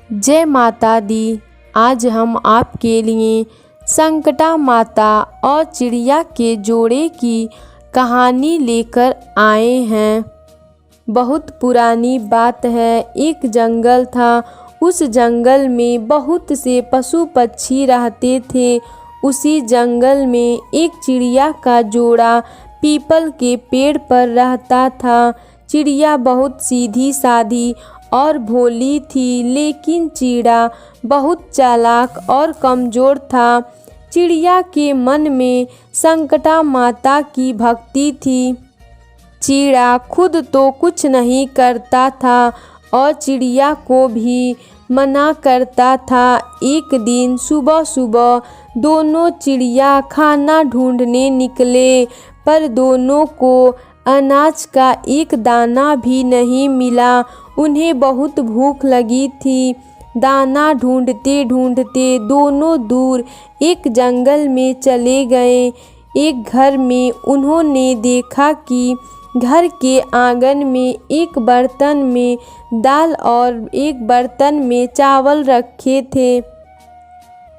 जय माता दी। आज हम आपके लिए संकटा माता और चिड़िया के जोड़े की कहानी लेकर आए हैं। बहुत पुरानी बात है। एक जंगल था। उस जंगल में बहुत से पशु पक्षी रहते थे। उसी जंगल में एक चिड़िया का जोड़ा पीपल के पेड़ पर रहता था। चिड़िया बहुत सीधी सादी और भोली थी, लेकिन चिड़ा बहुत चालाक और कमज़ोर था। चिड़िया के मन में संकटा माता की भक्ति थी। चिड़ा खुद तो कुछ नहीं करता था और चिड़िया को भी मना करता था। एक दिन सुबह सुबह दोनों चिड़िया खाना ढूंढने निकले, पर दोनों को अनाज का एक दाना भी नहीं मिला। उन्हें बहुत भूख लगी थी। दाना ढूंढते ढूंढते दोनों दूर एक जंगल में चले गए। एक घर में उन्होंने देखा कि घर के आंगन में एक बर्तन में दाल और एक बर्तन में चावल रखे थे।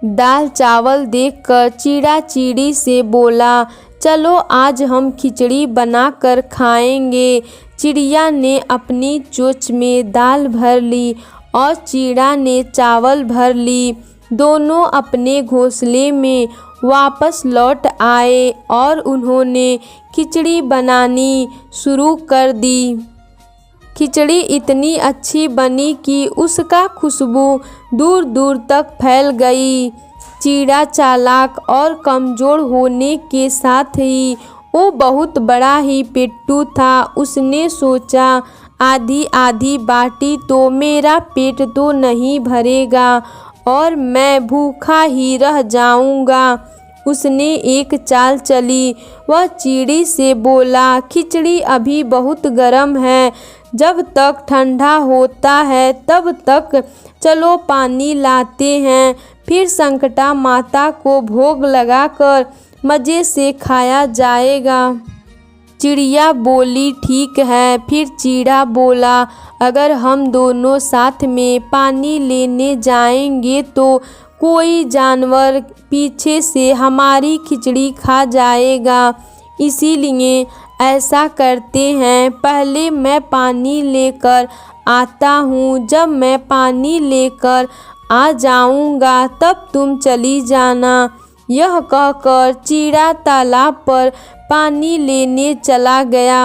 दाल चावल देखकर चिड़ा चिड़ी से बोला, चलो आज हम खिचड़ी बनाकर खाएंगे। चिड़िया ने अपनी चोंच में दाल भर ली और चिड़ा ने चावल भर ली। दोनों अपने घोंसले में वापस लौट आए और उन्होंने खिचड़ी बनानी शुरू कर दी। खिचड़ी इतनी अच्छी बनी कि उसका खुशबू दूर दूर तक फैल गई। चिड़ा चालाक और कमज़ोर होने के साथ ही वो बहुत बड़ा ही पेट्टू था। उसने सोचा, आधी आधी बाटी तो मेरा पेट तो नहीं भरेगा और मैं भूखा ही रह जाऊंगा। उसने एक चाल चली। वह चिड़ी से बोला, खिचड़ी अभी बहुत गर्म है, जब तक ठंडा होता है तब तक चलो पानी लाते हैं, फिर संकटा माता को भोग लगाकर मज़े से खाया जाएगा। चिड़िया बोली, ठीक है। फिर चिड़ा बोला, अगर हम दोनों साथ में पानी लेने जाएंगे तो कोई जानवर पीछे से हमारी खिचड़ी खा जाएगा। इसीलिए ऐसा करते हैं, पहले मैं पानी लेकर आता हूँ। जब मैं पानी लेकर आ जाऊँगा तब तुम चली जाना। यह कहकर चिड़ा तालाब पर पानी लेने चला गया।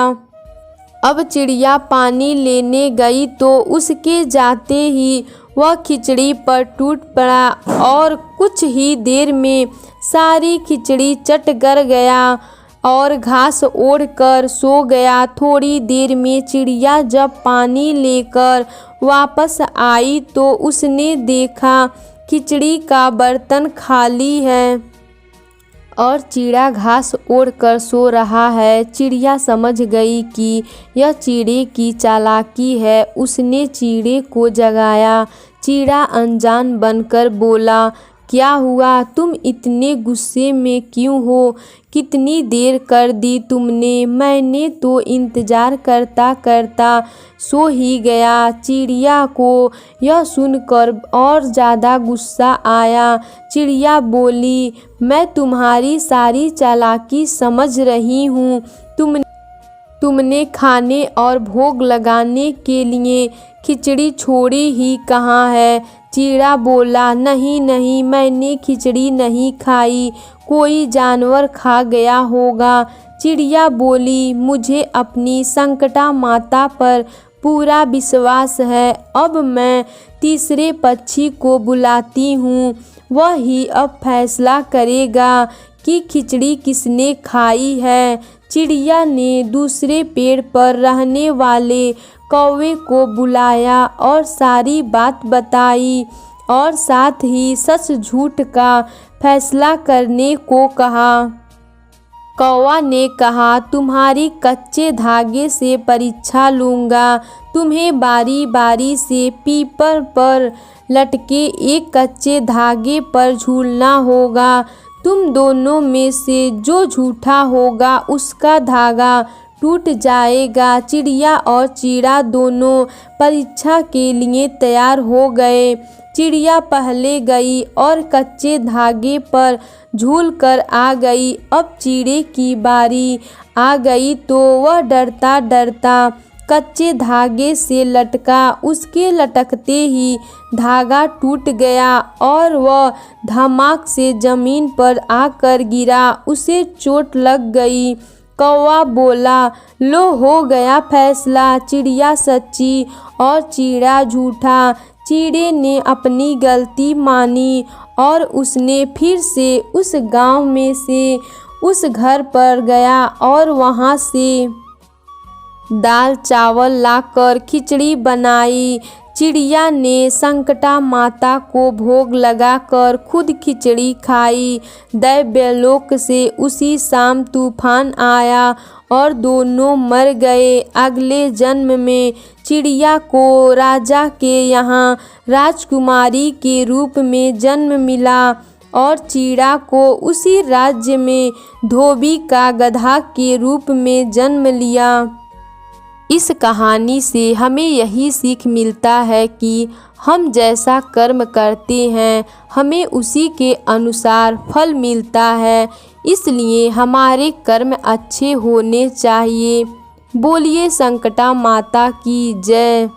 अब चिड़िया पानी लेने गई तो उसके जाते ही वह खिचड़ी पर टूट पड़ा और कुछ ही देर में सारी खिचड़ी चट कर गया और घास ओढ़कर सो गया। थोड़ी देर में चिड़िया जब पानी लेकर वापस आई तो उसने देखा खिचड़ी का बर्तन खाली है और चिड़ा घास ओढ़कर सो रहा है। चिड़िया समझ गई कि यह चिड़े की चालाकी है। उसने चिड़े को जगाया। चिड़ा अनजान बनकर बोला, क्या हुआ? तुम इतने गुस्से में क्यों हो? कितनी देर कर दी तुमने? मैंने तो इंतज़ार करता करता सो ही गया। चिड़िया को यह सुनकर और ज़्यादा गुस्सा आया। चिड़िया बोली, मैं तुम्हारी सारी चालाकी समझ रही हूँ। तुमने खाने और भोग लगाने के लिए खिचड़ी छोड़ी ही कहाँ है? चिड़ा बोला, नहीं नहीं, मैंने खिचड़ी नहीं खाई, कोई जानवर खा गया होगा। चिड़िया बोली, मुझे अपनी संकटा माता पर पूरा विश्वास है। अब मैं तीसरे पक्षी को बुलाती हूँ, वह ही अब फैसला करेगा कि खिचड़ी किसने खाई है। चिड़िया ने दूसरे पेड़ पर रहने वाले कौवे को बुलाया और सारी बात बताई और साथ ही सच झूठ का फैसला करने को कहा। कौवा ने कहा, तुम्हारी कच्चे धागे से परीक्षा लूँगा। तुम्हें बारी बारी से पीपल पर लटके एक कच्चे धागे पर झूलना होगा। तुम दोनों में से जो झूठा होगा उसका धागा टूट जाएगा। चिड़िया और चीड़ा दोनों परीक्षा के लिए तैयार हो गए। चिड़िया पहले गई और कच्चे धागे पर झूल कर आ गई। अब चीड़े की बारी आ गई तो वह डरता डरता कच्चे धागे से लटका। उसके लटकते ही धागा टूट गया और वह धमाक से जमीन पर आकर गिरा। उसे चोट लग गई। कौवा बोला, लो हो गया फैसला, चिड़िया सच्ची और चीड़ा झूठा। चीड़े ने अपनी गलती मानी और उसने फिर से उस गांव में से उस घर पर गया और वहां से दाल चावल लाकर खिचड़ी बनाई। चिड़िया ने संकटा माता को भोग लगाकर खुद खिचड़ी खाई। दैव्यलोक से उसी शाम तूफान आया और दोनों मर गए। अगले जन्म में चिड़िया को राजा के यहाँ राजकुमारी के रूप में जन्म मिला और चीड़ा को उसी राज्य में धोबी का गधा के रूप में जन्म लिया। इस कहानी से हमें यही सीख मिलता है कि हम जैसा कर्म करते हैं हमें उसी के अनुसार फल मिलता है, इसलिए हमारे कर्म अच्छे होने चाहिए। बोलिए संकटा माता की जय।